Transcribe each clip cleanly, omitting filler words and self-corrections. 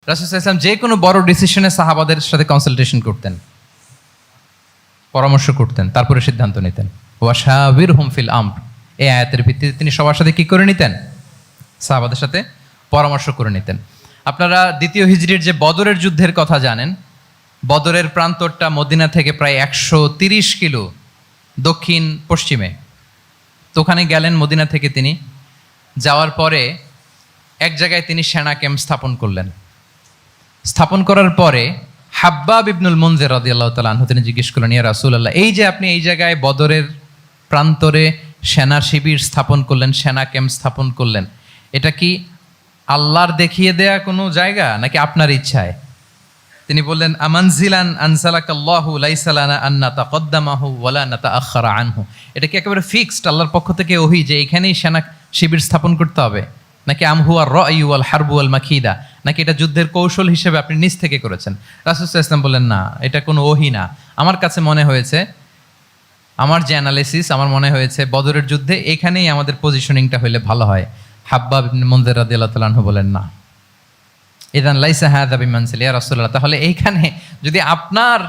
রাসূল সাল্লাল্লাহু আলাইহি ওয়াসাল্লাম যে কোনো বড় ডিসিশনে সাহাবাদের সাথে কনসালটেশন করতেন, পরামর্শ করতেন, তারপরে সিদ্ধান্ত নিতেন। ওয়াশাবিরহুম ফিল আমর, এই আয়াতের ভিত্তিতে তিনি সবার সাথে কি করে নিতেন? সাহাবাদের সাথে পরামর্শ করে নিতেন। আপনারা দ্বিতীয় হিজরির যে বদরের যুদ্ধের কথা জানেন, বদরের প্রান্তরটা মদিনা থেকে প্রায় 130 কিলো দক্ষিণ পশ্চিমে। তো ওখানে গেলেন মদিনা থেকে তিনি, যাওয়ার পরে এক জায়গায় তিনি সেনা ক্যাম্প স্থাপন করলেন। স্থাপন করার পরে হাব্বাব ইবনুল মুনজির রাদিয়াল্লাহু তাআলা আনহু তিনি জিজ্ঞেস করলেন, ইয়া রাসূলুল্লাহ, এই যে আপনি এই জায়গায় বদরের প্রান্তরে সেনা শিবির স্থাপন করলেন, সেনা ক্যাম্প স্থাপন করলেন, এটা কি আল্লাহর দেখিয়ে দেয়া কোনো জায়গা নাকি আপনার ইচ্ছায়? তিনি বললেন, আমানজিলান আনসালাকাল্লাহু লাইসা লানা আন নাতাকদ্দামাহু ওয়ালা নাতাআখারা আনহু। এটা কি একেবারে ফিক্সড আল্লাহর পক্ষ থেকে ওহী যে এখানেই সেনা শিবির স্থাপন করতে হবে, নাকি আমহুয়া রায়ু ওয়াল হারবু ওয়াল মাকিদা, নাকি এটা যুদ্ধের কৌশল হিসেবে আপনি নিজ থেকে করেছেন? রাসূল সাল্লাল্লাহু আলাইহি ওয়াসাল্লাম বললেন, না, এটা কোনো ওহী না। আমার কাছে মনে হয়েছে, আমার যে অ্যানালিসিস, আমার মনে হয়েছে বদরের যুদ্ধে এখানেই আমাদের পজিশনিংটা হইলে ভালো হয়। হাব্বাব ইবনে মুনজির রাদিয়াল্লাহু তাআলা আনহু বলেন, না, ইদান লাইসা হাযা বিমানসিল ইয়া রাসূলুল্লাহ, তাহলে এইখানে যদি আপনার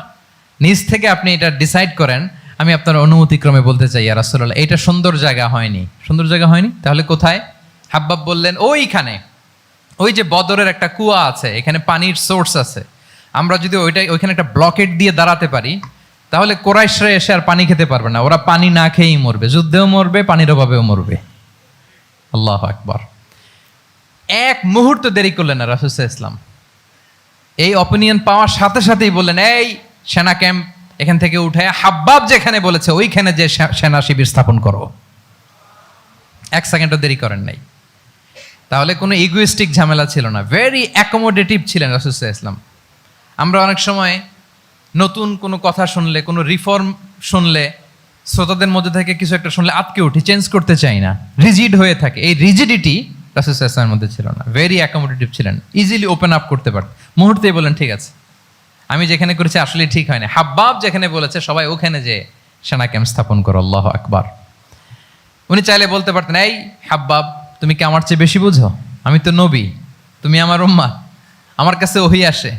নিজ থেকে আপনি এটা ডিসাইড করেন, আমি আপনার অনুমতিক্রমে বলতে চাই ইয়া রাসূলুল্লাহ, এটা সুন্দর জায়গা হয়নি। সুন্দর জায়গা হয়নি? তাহলে কোথায়? হাব্বাব বললেন, ওইখানে, ওই যে বদরের একটা কুয়া আছে, এখানে পানির সোর্স আছে, আমরা যদি ওইখানে একটা ব্লকেট দিয়ে দাঁড়াতে পারি, তাহলে কোরাইশরা এসে আর পানি খেতে পারবে না, ওরা পানি না খেয়েই মরবে, যুদ্ধেও মরবে, পানির অভাবেও মরবে। আল্লাহু আকবার। এক মুহূর্ত দেরি করলেন না রাসূল সাল্লাল্লাহু আলাইহি ওয়াসাল্লাম। এই অপিনিয়ন পাওয়ার সাথে সাথেই বললেন, এই সেনা ক্যাম্প এখান থেকে উঠে হাব্বাব যেখানে বলেছে ওইখানে যে সেনা শিবির স্থাপন করো। এক সেকেন্ডও দেরি করেন নাই। তাহলে কোনো ইগোইস্টিক ঝামেলা ছিল না, ভেরি অ্যাকোমোডেটিভ ছিলেন রাসূল সাল্লাল্লাহু আলাইহি ওয়াসাল্লাম। আমরা অনেক সময় নতুন কোনো কথা শুনলে, কোনো রিফর্ম শুনলে, শ্রোতাদের মধ্যে থেকে কিছু একটা শুনলে আটকে উঠি, চেঞ্জ করতে চাই না, রিজিড হয়ে থাকে। এই রিজিডিটি রাসূল সাল্লাল্লাহু আলাইহি ওয়াসাল্লামের মধ্যে ছিল না, ভেরি অ্যাকোমোডেটিভ ছিলেন, ইজিলি ওপেন আপ করতে পারতেন। মুহূর্তেই বলেন, ঠিক আছে, আমি যেখানে করেছি আসলে ঠিক হয় না, হাব্বাব যেখানে বলেছে সবাই ওখানে যে সেনা ক্যাম্প স্থাপন করো। আল্লাহু আকবার। উনি চাইলে বলতে পারতেন, এই হাব্বাব, তুমি কি আমার চেয়ে বেশি বুঝো? আমি তো নবী, তুমি আমার উম্মাহ, আমার কাছে ওহী আসে।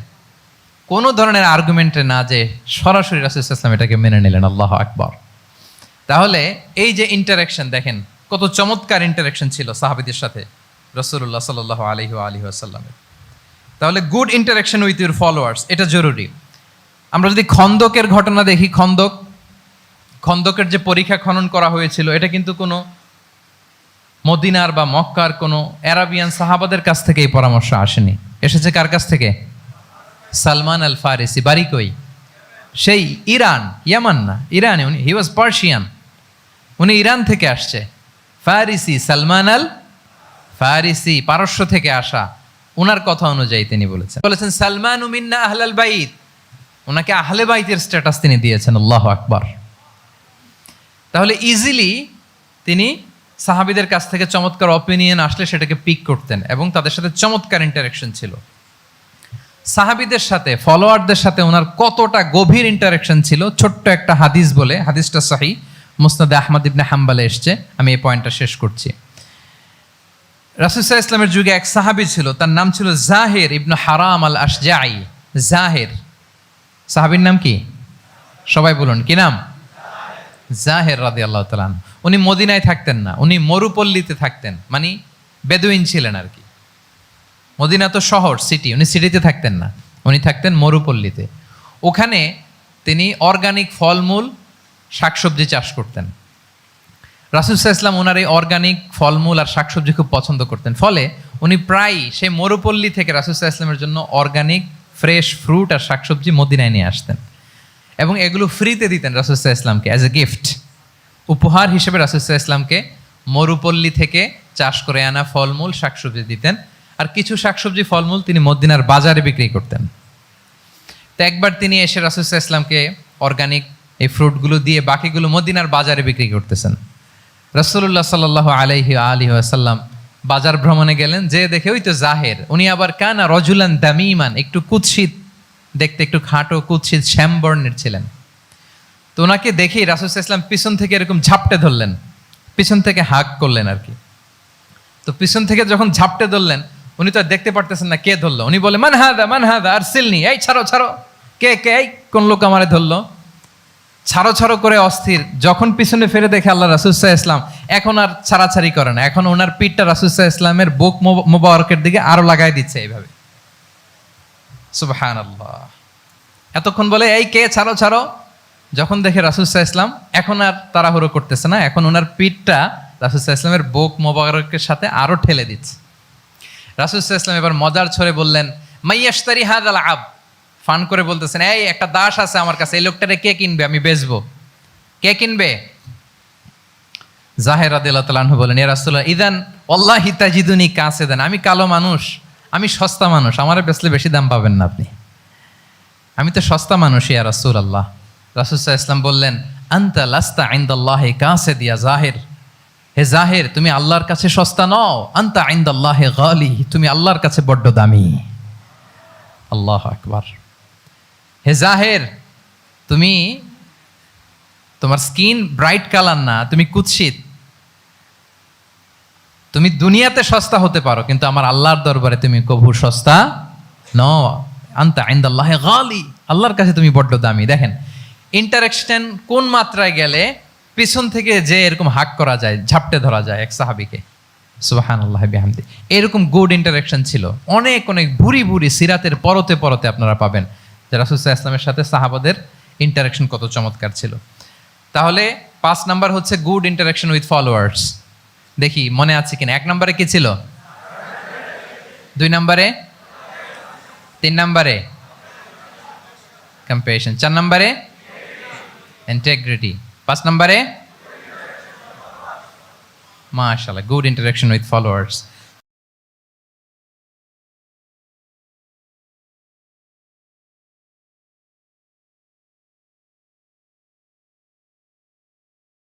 কোনো ধরনের আর্গুমেন্টে না যে সরাসরি রাসূল সাল্লাল্লাহু আলাইহি ওয়াসাল্লাম এটাকে মেনে নিলেন। আল্লাহু আকবার। তাহলে এই যে ইন্টারাকশন, দেখেন কত চমৎকার ইন্টারাকশন ছিল সাহাবীদের সাথে রাসূলুল্লাহ সাল্লাল্লাহু আলাইহি ওয়া আলিহি ওয়াসাল্লামের। তাহলে good interaction with your followers, এটা জরুরি। আমরা যদি খন্দকের ঘটনা দেখি, খন্দকের যে পরীক্ষা খনন করা হয়েছিল, এটা কিন্তু কোনো মদিনার বা মক্কার কোনো আরাবিয়ান সাহাবাদের কাছ থেকে এই পরামর্শ আসেনি। এসেছে কার কাছ থেকে? সালমান আল ফারিসি। বাড়ি কই? সেই ইরান, ইয়ামান না, ইরানে। উনি হি ওয়াজ পার্সিয়ান, উনি ইরান থেকে আসছে। ফারিসি, সালমান আল ফারিসি, পারস্য থেকে আসা। ওনার কথা অনুযায়ী তিনি বলেছেন সালমান মিন্না আহলাল বাইত, ওনাকে আহলে বাইতের স্ট্যাটাস তিনি দিয়েছেন। আল্লাহু আকবার। তাহলে ইজিলি তিনি সাহাবীদের কাছ থেকে চমৎকার অপিনিয়ন আসলে সেটাকে পিক করতেন এবং তাদের সাথে চমৎকার ইন্টারাকশন ছিল। সাহাবীদের সাথে, ফলোয়ারদের সাথে ওনার কতটা গভীর ইন্টারাকশন ছিল, ছোট্ট একটা হাদিস বলে, হাদিসটা সহিহ, মুসনাদে আহমদ ইবনে হাম্বালে এসছে। আমি এই পয়েন্টটা শেষ করছি। রাসূল সাল্লাল্লাহু আলাইহি ওয়াসাল্লামের যুগে এক সাহাবী ছিল, তার নাম ছিল জাহির ইবনে হারাম আল আশজাঈ। জাহির, সাহাবীর নাম কি? সবাই বলুন, কি নাম? জাহির রাদিয়াল্লাহু তাআলা। উনি মদিনায় থাকতেন না, উনি মরুপল্লীতে থাকতেন, মানে বেদুইন ছিলেন আর কি। মদিনা তো শহর, সিটি, উনি সিটিতে থাকতেন না, উনি থাকতেন মরুপল্লীতে। ওখানে তিনি অর্গানিক ফলমূল, শাকসবজি চাষ করতেন। রাসূল সাল্লাল্লাহু আলাইহি ওয়াসাল্লাম ওনার এই অর্গানিক ফলমূল আর শাকসবজি খুব পছন্দ করতেন। ফলে উনি প্রায়ই সেই মরুপল্লী থেকে রাসূল সাল্লাল্লাহু আলাইহি ওয়াসাল্লামের জন্য অর্গানিক ফ্রেশ ফ্রুট আর শাকসবজি মদিনায় নিয়ে আসতেন এবং এগুলো ফ্রিতে দিতেন রাসূল সাল্লাল্লাহু আলাইহি ওয়াসাল্লামকে অ্যাজ এ গিফট। উপহার হিসেবে রাসূল সাল্লাল্লাহু আলাইহি ওয়াসাল্লামকে মরুপল্লী থেকে চাষ করে আনা ফলমূল, শাকসবজি দিতেন। আর কিছু শাকসবজি, ফলমূল তিনি মদিনার বাজারে বিক্রি করতেন। তো একবার তিনি এসে রাসূল সাল্লাল্লাহু আলাইহি ওয়াসাল্লামকে অর্গানিক এই ফ্রুটগুলো দিয়ে বাকিগুলো মদিনার বাজারে বিক্রি করতেছেন। রাসূলুল্লাহ সাল্লাল্লাহু আলাইহি ওয়া আলিহি ওয়াসাল্লাম বাজার ভ্রমণে গেলেন, যে দেখে ওই তো জাহির, উনি আবার কানা রজুলান দামিমান, একটু কুৎসিত দেখতে, একটু খাটো কুৎসিত শ্যামবর্ণের ছিলেন। তো ওনাকে দেখেই রাসূল সাল্লাল্লাহু আলাইহি ওয়াসাল্লাম পিছন থেকে এরকম ঝাপটে ধরলেন, পিছন থেকে হাগ করলেন আর কি। তো পিছন থেকে যখন ঝাপটে ধরলেন, উনি তো আর দেখতে পারতেছেন না কে ধরলো। উনি বলে মান হাদা আর সিলনি, এই ছাড়ো ছাড়ো, কে কে, এই কোন লোক আমারে ধরলো। ছাড়ো ছাড়ো করে অস্থির। যখন পিছনে ফিরে দেখে আল্লাহ রাসূল সাল্লাল্লাহু আলাইহি ওয়াসাল্লাম, এখন আর ছাড়াছাড়ি করে না, এখন ওনার পিঠটা রাসূল সাল্লাল্লাহু আলাইহি ওয়াসাল্লামের বুক মোবারকের দিকে আরো লাগাই দিচ্ছে এইভাবে। সুবহানাল্লাহ। এতক্ষণ বলে এই কে, ছাড়ো ছাড়ো। যখন দেখে রাসূল সাল্লাল্লাহু আলাইহি ওয়াসাল্লাম এখন আর তাড়াহুড়ো করতেছে না, এখন ওনার পিঠটা রাসূল সাল্লাল্লাহু আলাইহি ওয়াসাল্লামের বুক মোবারকের সাথে আরো ঠেলে দিচ্ছে। রাসূল সাল্লাল্লাহু আলাইহি ওয়াসাল্লাম এবার মজার ছলে বললেন, মাইয়াশতারি হাযাল আব, ফান করে বলতেছেন, এই একটা দাস আছে আমার কাছে, এই লোকটারে কে কিনবে, আমি বেচবো, কে কিনবে? জাহের রাদিয়াল্লাহু তাআলা আনহু বলেন, ইয়া রাসূলুল্লাহ ইদান ওয়াল্লাহি তাজিদুনি কাসিদান, আমি কালো মানুষ, আমি সস্তা মানুষ, আমারে বেচলে বেশি দাম পাবেন না আপনি, আমি তো সস্তা মানুষ ইয়া রাসূলুল্লাহ। রাসূল সাল্লাল্লাহু আলাইহি ওয়াসাল্লাম বললেন, আনতা লাস্তা ইনদাল্লাহি কাসিদ ইয়া জাহির, হে জাহির তুমি আল্লাহর কাছে সস্তা নও, আনতা ইনদাল্লাহি গালি, তুমি আল্লাহর কাছে বড্ড দামি। আল্লাহু আকবার। হে জাহের, তুমি, তোমার স্কিন ব্রাইট কালার না, তুমি কুৎসিত, তুমি দুনিয়াতে সস্তা হতে পারো কিন্তু আমার আল্লাহর দরবারে তুমি কভু সস্তা নও। আনতা ইনদাল্লাহি গালি, আল্লাহর কাছে তুমি বড্ড দামি। দেখেন ইন্টারেকশন কোন মাত্রায় গেলে পিছন থেকে যে এরকম হাক করা যায়, ঝাপটে ধরা যায় এক সাহাবীকে। সুবহানাল্লাহ বিহামদি। এরকম গুড ইন্টারেকশন ছিল অনেক অনেক ভুরি ভুরি সিরাতের পরতে পরতে আপনারা পাবেন যে রাসূল সাল্লাল্লাহু আলাইহি ওয়াসাল্লামের সাথে সাহাবাদের ইন্টারেকশন কত চমৎকার ছিল। তাহলে 5 নাম্বার হচ্ছে গুড ইন্টারেকশন উইথ ফলোয়ার্স। দেখি মনে আছে কিনা। 1 নম্বরে কি ছিল? 2 নম্বরে, 3 নম্বরে কম্প্যাশন, 4 নম্বরে ইন্টিগ্রিটি, 5 নম্বরে মাশাআল্লাহ গুড ইন্টারেকশন উইথ ফলোয়ার্স।